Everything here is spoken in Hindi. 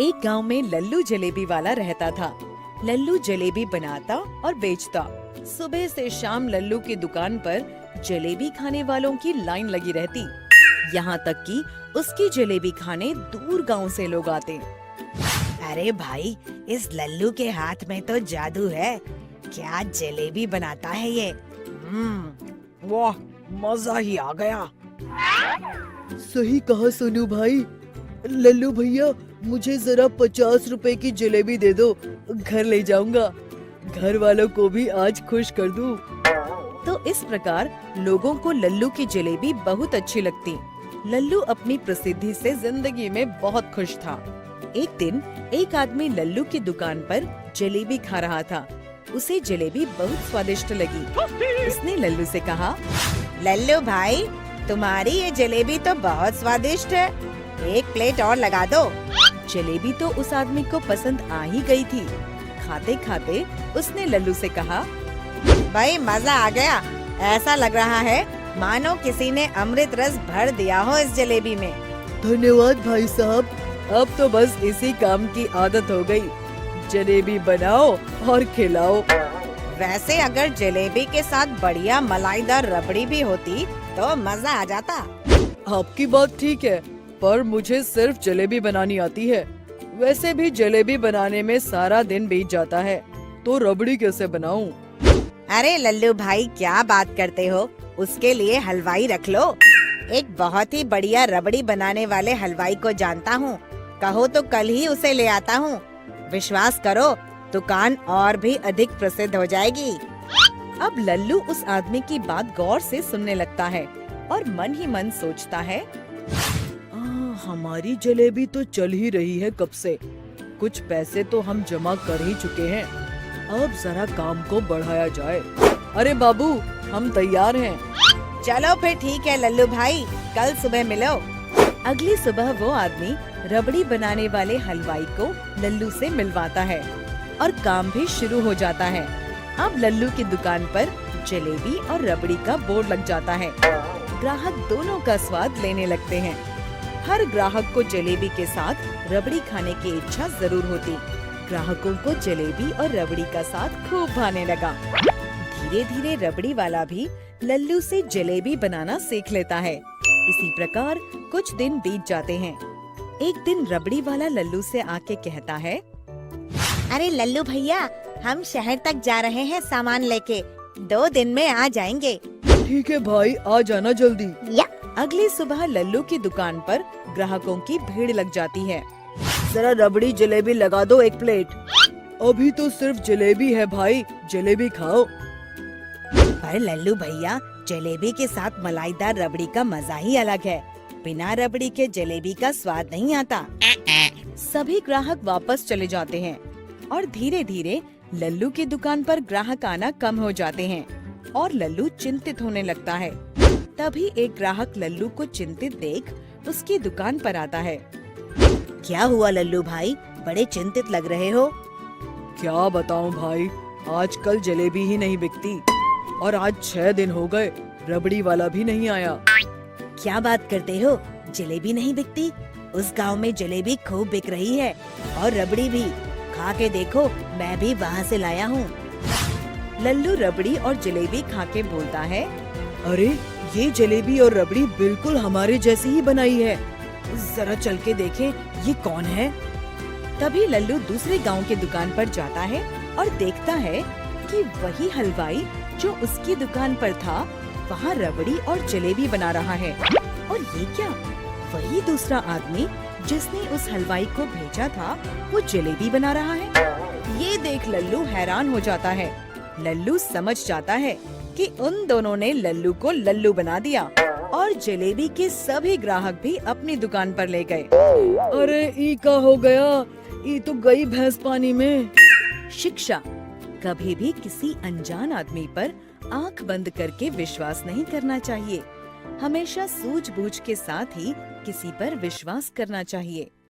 एक गांव में लल्लू जलेबी वाला रहता था। लल्लू जलेबी बनाता और बेचता। सुबह से शाम लल्लू की दुकान पर जलेबी खाने वालों की लाइन लगी रहती। यहाँ तक कि उसकी जलेबी खाने दूर गांव से लोग आते। अरे भाई, इस लल्लू के हाथ में तो जादू है। क्या जलेबी बनाता है ये। वाह, मजा ही आ गया। सही कहा सोनू भाई। लल्लू भैया, मुझे जरा 50 रुपए की जलेबी दे दो, घर ले जाऊंगा। घर वालों को भी आज खुश कर दूं। तो इस प्रकार लोगों को लल्लू की जलेबी बहुत अच्छी लगती। लल्लू अपनी प्रसिद्धि से जिंदगी में बहुत खुश था। एक दिन एक आदमी लल्लू की दुकान पर जलेबी खा रहा था। उसे जलेबी बहुत स्वादिष्ट लगी। उसने लल्लू से कहा, लल्लू भाई, तुम्हारी ये जलेबी तो बहुत स्वादिष्ट है। एक प्लेट और लगा दो। जलेबी तो उस आदमी को पसंद आ ही गई थी। खाते खाते उसने लल्लू से कहा, भाई मजा आ गया। ऐसा लग रहा है मानो किसी ने अमृत रस भर दिया हो इस जलेबी में। धन्यवाद भाई साहब। अब तो बस इसी काम की आदत हो गई। जलेबी बनाओ और खिलाओ। वैसे अगर जलेबी के साथ बढ़िया मलाईदार रबड़ी भी होती तो मजा आ जाता। आपकी बात ठीक है, पर मुझे सिर्फ जलेबी बनानी आती है। वैसे भी जलेबी बनाने में सारा दिन बीत जाता है, तो रबड़ी कैसे बनाऊं? अरे लल्लू भाई, क्या बात करते हो। उसके लिए हलवाई रख लो। एक बहुत ही बढ़िया रबड़ी बनाने वाले हलवाई को जानता हूँ। कहो तो कल ही उसे ले आता हूँ। विश्वास करो, दुकान और भी अधिक प्रसिद्ध हो जाएगी। अब लल्लू उस आदमी की बात गौर से सुनने लगता है और मन ही मन सोचता है, हमारी जलेबी तो चल ही रही है कब से। कुछ पैसे तो हम जमा कर ही चुके हैं। अब जरा काम को बढ़ाया जाए। अरे बाबू, हम तैयार हैं। चलो फिर ठीक है लल्लू भाई, कल सुबह मिलो। अगली सुबह वो आदमी रबड़ी बनाने वाले हलवाई को लल्लू से मिलवाता है और काम भी शुरू हो जाता है। अब लल्लू की दुकान पर जलेबी और रबड़ी का बोर्ड लग जाता है। ग्राहक दोनों का स्वाद लेने लगते हैं। हर ग्राहक को जलेबी के साथ रबड़ी खाने की इच्छा जरूर होती। ग्राहकों को जलेबी और रबड़ी का साथ खूब भाने लगा। धीरे धीरे रबड़ी वाला भी लल्लू से जलेबी बनाना सीख लेता है। इसी प्रकार कुछ दिन बीत जाते हैं। एक दिन रबड़ी वाला लल्लू से आके कहता है, अरे लल्लू भैया, हम शहर तक जा रहे हैं सामान लेके। 2 दिन में आ जाएंगे। ठीक है भाई, आ जाना जल्दी। अगली सुबह लल्लू की दुकान पर ग्राहकों की भीड़ लग जाती है। जरा रबड़ी जलेबी लगा दो 1 प्लेट। अभी तो सिर्फ जलेबी है भाई, जलेबी खाओ। पर लल्लू भैया, जलेबी के साथ मलाईदार रबड़ी का मजा ही अलग है। बिना रबड़ी के जलेबी का स्वाद नहीं आता। सभी ग्राहक वापस चले जाते हैं और धीरे धीरे लल्लू की दुकान पर ग्राहक आना कम हो जाते हैं और लल्लू चिंतित होने लगता है। तभी एक ग्राहक लल्लू को चिंतित देख उसकी दुकान पर आता है। क्या हुआ लल्लू भाई, बड़े चिंतित लग रहे हो। क्या बताऊं भाई, आजकल जलेबी ही नहीं बिकती और आज 6 दिन हो गए, रबड़ी वाला भी नहीं आया। क्या बात करते हो, जलेबी नहीं बिकती? उस गांव में जलेबी खूब बिक रही है और रबड़ी भी। खा के देखो, मैं भी वहाँ से लाया हूँ। लल्लू रबड़ी और जलेबी खा के बोलता है, अरे ये जलेबी और रबड़ी बिल्कुल हमारे जैसी ही बनाई है। जरा चल के देखें, ये कौन है? तभी लल्लू दूसरे गांव के दुकान पर जाता है और देखता है कि वही हलवाई जो उसकी दुकान पर था, वहाँ रबड़ी और जलेबी बना रहा है। और ये क्या, वही दूसरा आदमी जिसने उस हलवाई को भेजा था, वो जलेबी बना रहा है। ये देख लल्लू हैरान हो जाता है। लल्लू समझ जाता है कि उन दोनों ने लल्लू को लल्लू बना दिया और जलेबी के सभी ग्राहक भी अपनी दुकान पर ले गए। अरे ई का हो गया, ई तो गई भैंस पानी में। शिक्षा: कभी भी किसी अनजान आदमी पर आंख बंद करके विश्वास नहीं करना चाहिए। हमेशा सूझबूझ के साथ ही किसी पर विश्वास करना चाहिए।